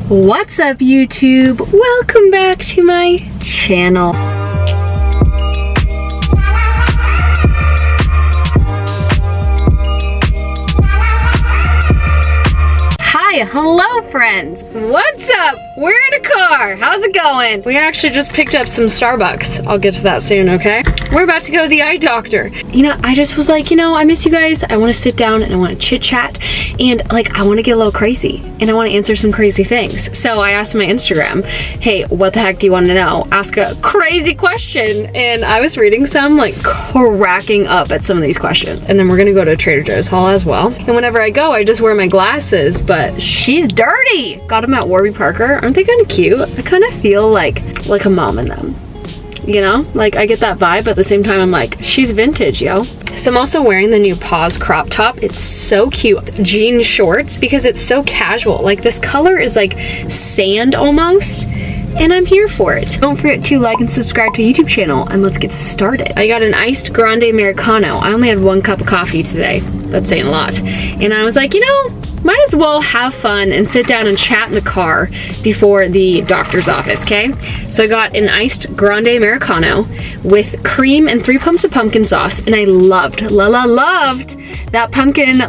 What's up, YouTube? Welcome back to my channel. Hello friends, what's up? We're in a car. How's it going? We actually just picked up some Starbucks. I'll get to that soon, okay? We're about to go to the eye doctor. I just was like, I miss you guys. I want to sit down and I want to chit chat and I want to get a little crazy and I want to answer some crazy things. So I asked my Instagram, hey, what the heck do you want to know? Ask a crazy question. And I was reading some, cracking up at some of these questions. And then we're gonna go to Trader Joe's haul as well. And whenever I go, I just wear my glasses, but she's dirty. Got them at Warby Parker. Aren't they kind of cute? I kind of feel like a mom in them. I get that vibe, but at the same time, I'm like, she's vintage, yo. So I'm also wearing the new Paws crop top. It's so cute. Jean shorts, because it's so casual. This color is like sand almost. And I'm here for it. Don't forget to like and subscribe to our YouTube channel, and let's get started. I got an iced grande Americano. I only had 1 cup of coffee today. That's saying a lot. And I was like, might as well have fun and sit down and chat in the car before the doctor's office, okay? So I got an iced grande Americano with cream and 3 pumps of pumpkin sauce, and I loved that pumpkin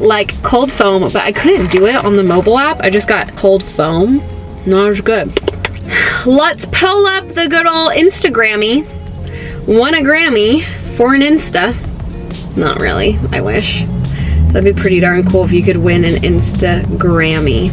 cold foam, but I couldn't do it on the mobile app. I just got cold foam. Not as good. Let's pull up the good old Instagrammy. Won a Grammy for an Insta. Not really, I wish. That'd be pretty darn cool if you could win an Instagrammy.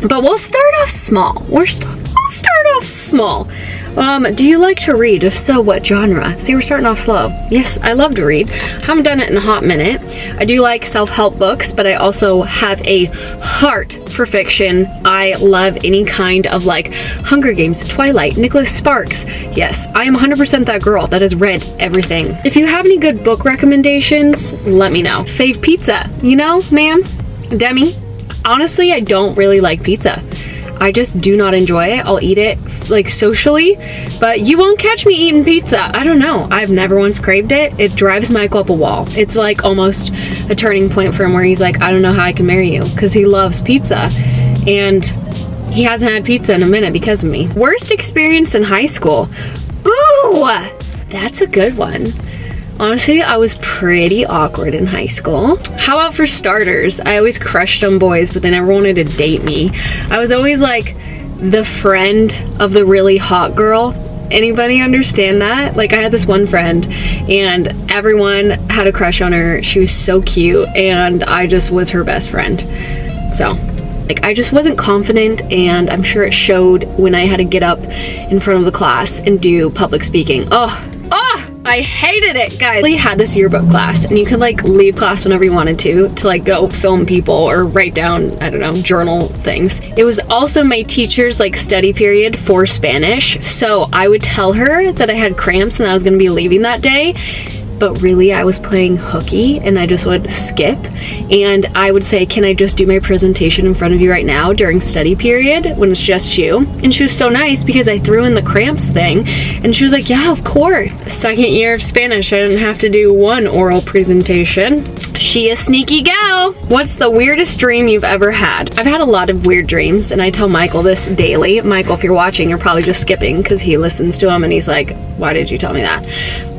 But we'll start off small. We'll start off small. Do you like to read? If so, what genre? See, we're starting off slow. Yes, I love to read. Haven't done it in a hot minute. I do like self-help books, but I also have a heart for fiction. I love any kind of Hunger Games, Twilight, Nicholas Sparks. Yes, I am 100% that girl that has read everything. If you have any good book recommendations, let me know. Fave pizza, ma'am? Demi? Honestly, I don't really like pizza. I just do not enjoy it. I'll eat it socially, but you won't catch me eating pizza. I don't know. I've never once craved it. It drives Michael up a wall. It's almost a turning point for him where he's like, I don't know how I can marry you, because he loves pizza and he hasn't had pizza in a minute because of me. Worst experience in high school. Ooh, that's a good one. Honestly, I was pretty awkward in high school. How about for starters? I always crushed on boys, but they never wanted to date me. I was always the friend of the really hot girl. Anybody understand that? I had this one friend and everyone had a crush on her. She was so cute and I just was her best friend. So I just wasn't confident, and I'm sure it showed when I had to get up in front of the class and do public speaking. I hated it, guys. We had this yearbook class, and you could leave class whenever you wanted to go film people or write down, I don't know, journal things. It was also my teacher's study period for Spanish, so I would tell her that I had cramps and I was gonna be leaving that day. But really I was playing hooky and I just would skip, and I would say, can I just do my presentation in front of you right now during study period when it's just you? And she was so nice because I threw in the cramps thing and she was like, yeah, of course. Second year of Spanish, I didn't have to do 1 oral presentation. She a sneaky gal. What's the weirdest dream you've ever had? I've had a lot of weird dreams and I tell Michael this daily. Michael, if you're watching, you're probably just skipping because he listens to them and he's like, why did you tell me that?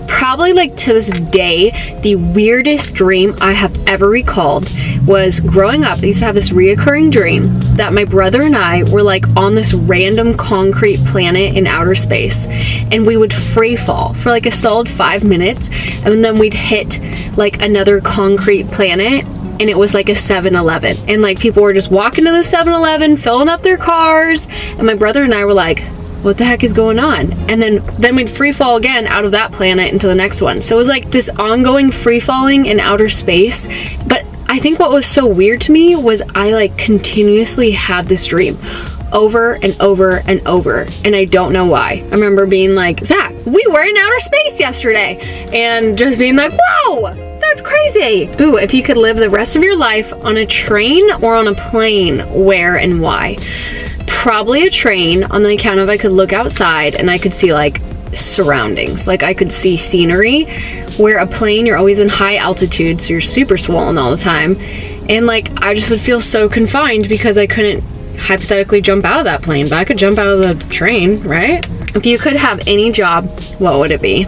Probably to this day, the weirdest dream I have ever recalled was growing up. I used to have this reoccurring dream that my brother and I were on this random concrete planet in outer space, and we would free fall for a solid 5 minutes, and then we'd hit another concrete planet, and it was a 7-Eleven, and people were just walking to the 7-Eleven, filling up their cars, and my brother and I were like, what the heck is going on? And then we'd free fall again out of that planet into the next one. So it was this ongoing free falling in outer space. But I think what was so weird to me was I continuously had this dream over and over and over, and I don't know why. I remember being like, Zach, we were in outer space yesterday, and just being like, whoa, that's crazy. Ooh, if you could live the rest of your life on a train or on a plane, where and why? Probably a train, on the account of I could look outside and I could see surroundings. I could see scenery, where a plane, you're always in high altitude, so you're super swollen all the time. And I just would feel so confined because I couldn't hypothetically jump out of that plane, but I could jump out of the train, right? If you could have any job, what would it be?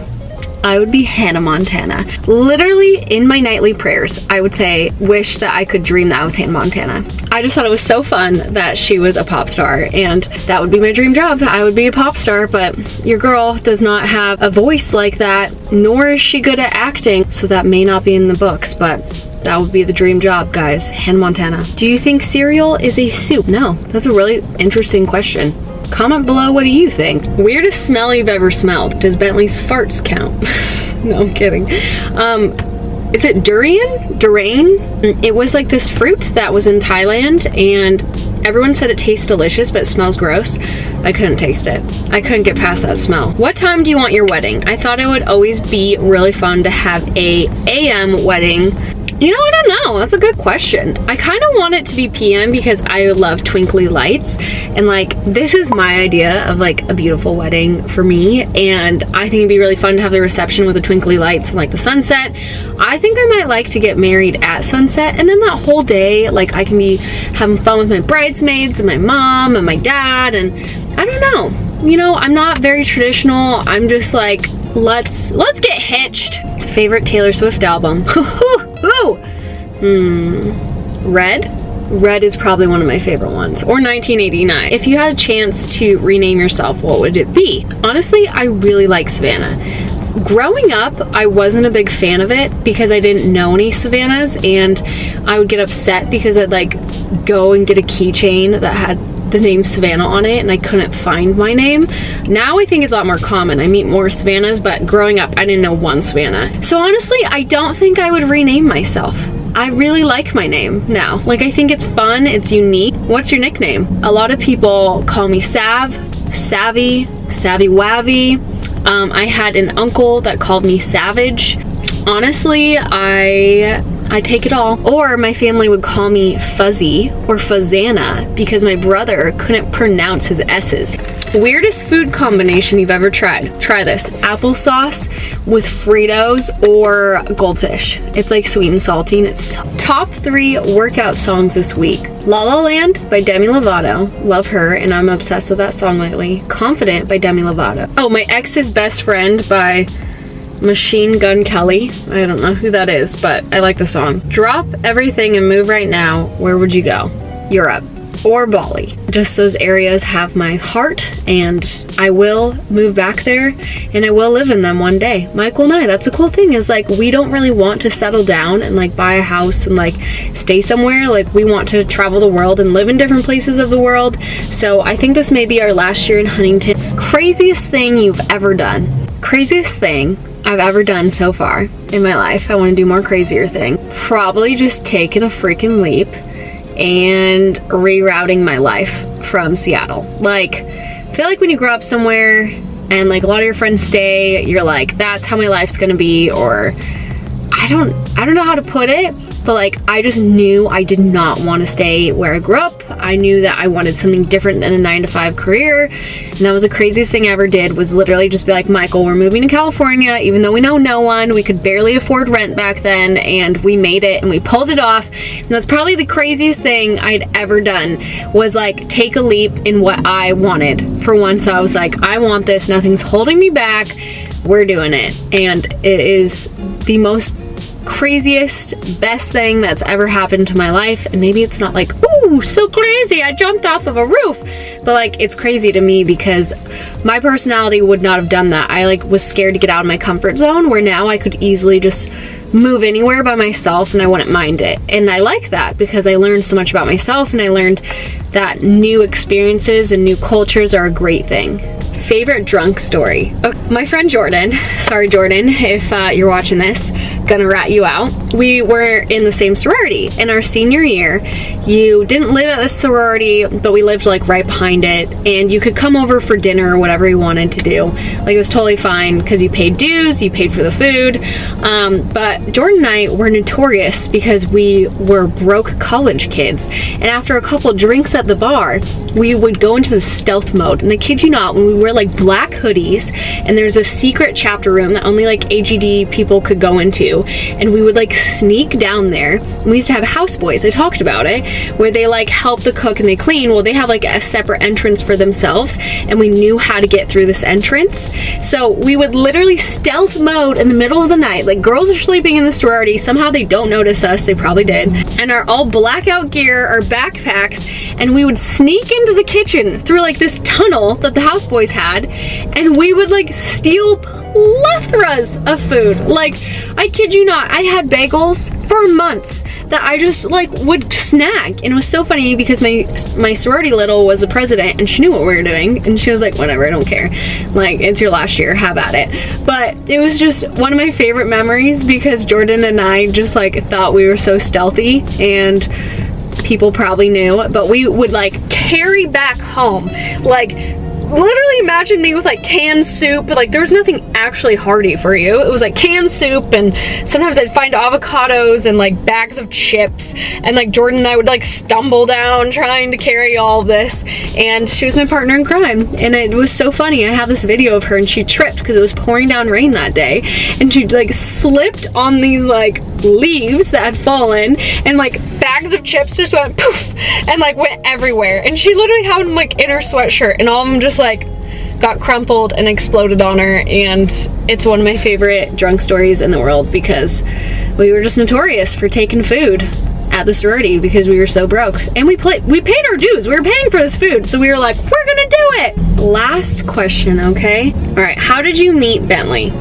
I would be Hannah Montana. Literally in my nightly prayers, I would say, wish that I could dream that I was Hannah Montana. I just thought it was so fun that she was a pop star, and that would be my dream job. I would be a pop star, but your girl does not have a voice like that, nor is she good at acting, so that may not be in the books, but that would be the dream job, guys. Hannah Montana. Do you think cereal is a soup? No, that's a really interesting question. Comment below, what do you think? Weirdest smell you've ever smelled. Does Bentley's farts count? No, I'm kidding. Is it durian? Durian? It was like this fruit that was in Thailand, and everyone said it tastes delicious, but it smells gross. I couldn't taste it. I couldn't get past that smell. What time do you want your wedding? I thought it would always be really fun to have a AM wedding. You know, I don't know. That's a good question. I kind of want it to be PM because I love twinkly lights. And like, this is my idea of like a beautiful wedding for me. And I think it'd be really fun to have the reception with the twinkly lights and like the sunset. I think I might like to get married at sunset. And then that whole day, like I can be having fun with my bridesmaids and my mom and my dad. And I don't know. You know, I'm not very traditional. I'm just like, let's get hitched. Favorite Taylor Swift album? Red? Red is probably one of my favorite ones. Or 1989. If you had a chance to rename yourself, what would it be? Honestly, I really like Savannah. Growing up, I wasn't a big fan of it because I didn't know any Savannahs, and I would get upset because I'd like go and get a keychain that had the name Savannah on it and I couldn't find my name. Now I think it's a lot more common. I meet more Savannahs, but growing up I didn't know one Savannah. So honestly, I don't think I would rename myself. I really like my name now. Like, I think it's fun, it's unique. What's your nickname? A lot of people call me Sav, Savvy, Savvy Wavy. I had an uncle that called me Savage. Honestly, I take it all. Or my family would call me Fuzzy or Fuzana because my brother couldn't pronounce his S's. Weirdest food combination you've ever tried? Try this. Applesauce with Fritos or goldfish. It's like sweet and salty, and it's top 3 workout songs this week. La La Land by Demi Lovato. Love her, and I'm obsessed with that song lately. Confident by Demi Lovato. Oh, My Ex's Best Friend by Machine Gun Kelly. I don't know who that is, but I like the song. Drop everything and move right now. Where would you go? Europe or Bali. Just those areas have my heart, and I will move back there and I will live in them one day. Michael and I, that's a cool thing, is like we don't really want to settle down and like buy a house and like stay somewhere. Like, we want to travel the world and live in different places of the world. So I think this may be our last year in Huntington. Craziest thing you've ever done? Craziest thing I've ever done so far in my life. I want to do more crazier thing. Probably just taking a freaking leap and rerouting my life from Seattle. Like, I feel like when you grow up somewhere and like a lot of your friends stay, you're like, that's how my life's gonna be, or I don't know how to put it, but like I just knew I did not want to stay where I grew up. I knew that I wanted something different than a 9-to-5 career, and that was the craziest thing I ever did, was literally just be like, Michael, we're moving to California, even though we know no one. We could barely afford rent back then, and we made it and we pulled it off. And that's probably the craziest thing I'd ever done, was like take a leap in what I wanted. For once I was like, I want this, nothing's holding me back, we're doing it. And it is the most craziest, best thing that's ever happened to my life. And maybe it's not like, ooh, so crazy, I jumped off of a roof, but like it's crazy to me because my personality would not have done that. I like was scared to get out of my comfort zone, where now I could easily just move anywhere by myself and I wouldn't mind it. And I like that because I learned so much about myself, and I learned that new experiences and new cultures are a great thing. Favorite drunk story? Okay, my friend Jordan, sorry Jordan if you're watching this, gonna rat you out. We were in the same sorority in our senior year. You didn't live at the sorority, but we lived like right behind it, and you could come over for dinner or whatever you wanted to do. Like, it was totally fine because you paid dues, you paid for the food. But Jordan and I were notorious because we were broke college kids, and after a couple drinks at the bar, we would go into the stealth mode. And I kid you not, when we were like black hoodies, and there's a secret chapter room that only like AGD people could go into, too, and we would like sneak down there. We used to have houseboys, I talked about it, where they like help the cook and they clean. Well, they have like a separate entrance for themselves, and we knew how to get through this entrance. So we would literally stealth mode in the middle of the night, like girls are sleeping in the sorority, somehow they don't notice us, they probably did, and our all blackout gear, our backpacks, and we would sneak into the kitchen through like this tunnel that the houseboys had, and we would like steal plethoras of food. Like, I kid you not, I had bagels for months that I just like would snag. And it was so funny because my sorority little was the president and she knew what we were doing, and she was like, whatever, I don't care, like, it's your last year, have at it. But it was just one of my favorite memories because Jordan and I just like thought we were so stealthy, and people probably knew, but we would like carry back home, like literally imagine me with like canned soup. Like, there was nothing actually hearty for you. It was like canned soup, and sometimes I'd find avocados and like bags of chips, and like Jordan and I would like stumble down trying to carry all of this, and she was my partner in crime. And it was so funny. I have this video of her, and she tripped because it was pouring down rain that day, and she like slipped on these like leaves that had fallen, and like bags of chips just went poof and like went everywhere, and she literally had them like in her sweatshirt, and all of them just like got crumpled and exploded on her. And it's one of my favorite drunk stories in the world because we were just notorious for taking food at the sorority because we were so broke, and we paid our dues. We were paying for this food, so we were like, we're gonna do it. Last question, okay? All right, how did you meet Bentley?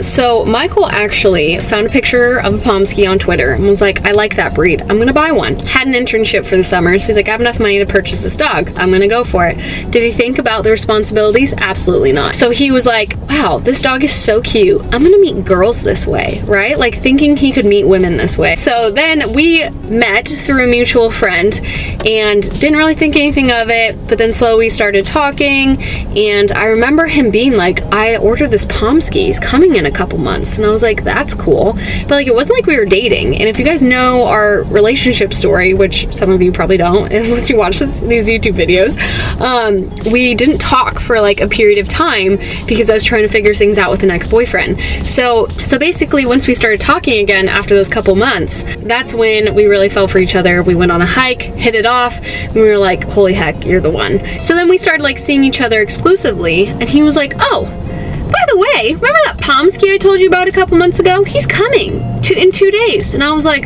So Michael actually found a picture of a Pomsky on Twitter and was like, I like that breed, I'm gonna buy one. Had an internship for the summer, so he's like, I have enough money to purchase this dog, I'm gonna go for it. Did he think about the responsibilities? Absolutely not. So he was like, wow, this dog is so cute, I'm gonna meet girls this way, right? Like thinking he could meet women this way. So then we met through a mutual friend and didn't really think anything of it, but then slowly started talking, and I remember him being like, I ordered this Pomsky, he's coming in a couple months, and I was like, that's cool. But like, it wasn't like we were dating. And if you guys know our relationship story, which some of you probably don't unless you watch these YouTube videos, we didn't talk for like a period of time because I was trying to figure things out with an ex-boyfriend. So basically once we started talking again after those couple months, that's when we really fell for each other. We went on a hike, hit it off, and we were like, holy heck, you're the one. So then we started like seeing each other exclusively, and he was like, oh, by the way, remember that Pomsky I told you about a couple months ago? He's coming in 2 days. And I was like,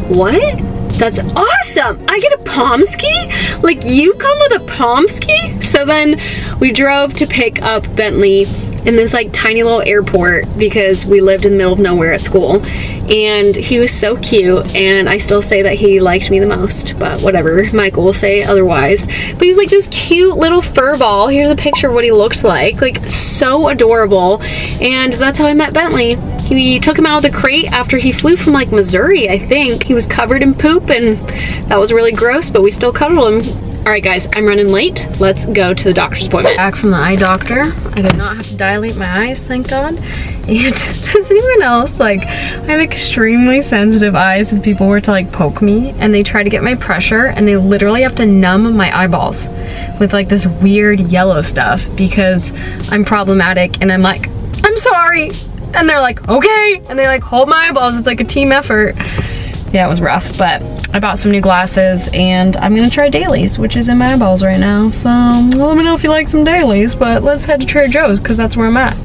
what? That's awesome. I get a Pomsky? Like, you come with a Pomsky? So then we drove to pick up Bentley in this like tiny little airport because we lived in the middle of nowhere at school, and he was so cute, and I still say that he liked me the most, but whatever, Michael will say otherwise. But he was like this cute little fur ball. Here's a picture of what he looks like so adorable. And that's how I met Bentley. He took him out of the crate after he flew from like Missouri, I think. He was covered in poop, and that was really gross, but we still cuddled him. All right, guys, I'm running late. Let's go to the doctor's appointment. Back from the eye doctor. I did not have to dilate my eyes, thank God. And does anyone else, like, I have extremely sensitive eyes if people were to like poke me and they try to get my pressure, and they literally have to numb my eyeballs with like this weird yellow stuff because I'm problematic, and I'm like, I'm sorry. And they're like, okay. And they like hold my eyeballs. It's like a team effort. Yeah, it was rough, but I bought some new glasses, and I'm gonna try dailies, which is in my eyeballs right now. So let me know if you like some dailies, but let's head to Trader Joe's because that's where I'm at.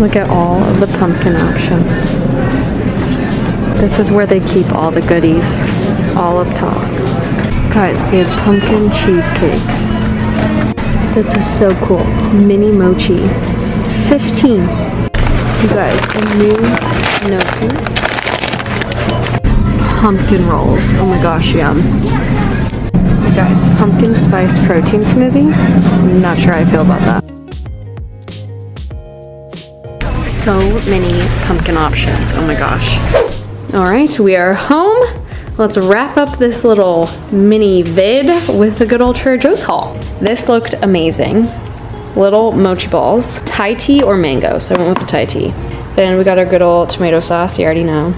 Look at all of the pumpkin options. This is where they keep all the goodies, all up top. Guys, they have pumpkin cheesecake. This is so cool. Mini mochi. 15. You guys, a new gnocchi. Pumpkin rolls. Oh my gosh, yum. You guys, pumpkin spice protein smoothie. I'm not sure how I feel about that. So many pumpkin options. Oh my gosh. All right, we are home. Let's wrap up this little mini vid with a good old Trader Joe's haul. This looked amazing. Little mochi balls, Thai tea or mango, so I went with the Thai tea. Then we got our good old tomato sauce, you already know.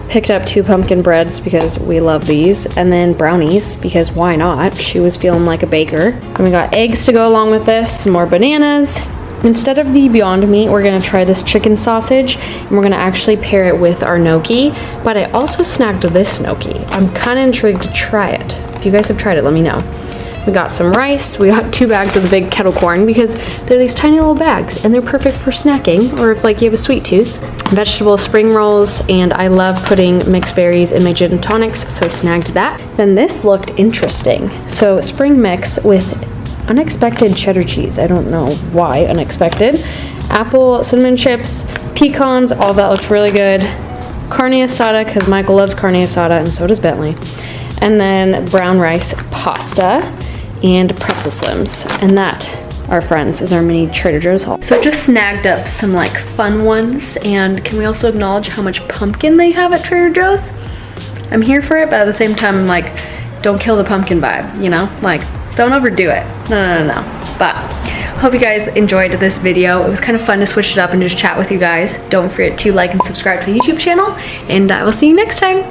Picked up 2 pumpkin breads because we love these, and then brownies because why not? She was feeling like a baker. And we got eggs to go along with this, some more bananas. Instead of the Beyond Meat, we're gonna try this chicken sausage, and we're gonna actually pair it with our gnocchi, but I also snagged this gnocchi. I'm kinda intrigued to try it. If you guys have tried it, let me know. We got some rice, we got 2 bags of the big kettle corn because they're these tiny little bags and they're perfect for snacking or if like you have a sweet tooth. Vegetable spring rolls, and I love putting mixed berries in my gin and tonics, so I snagged that. Then this looked interesting. So spring mix with unexpected cheddar cheese. I don't know why unexpected. Apple, cinnamon chips, pecans, all that looked really good. Carne asada, because Michael loves carne asada and so does Bentley. And then brown rice pasta and pretzel slims. And that, our friends, is our mini Trader Joe's haul. So just snagged up some like fun ones, and can we also acknowledge how much pumpkin they have at Trader Joe's? I'm here for it, but at the same time I'm like, don't kill the pumpkin vibe, you know? Like, don't overdo it. No. But hope you guys enjoyed this video. It was kind of fun to switch it up and just chat with you guys. Don't forget to like and subscribe to the YouTube channel, and I will see you next time.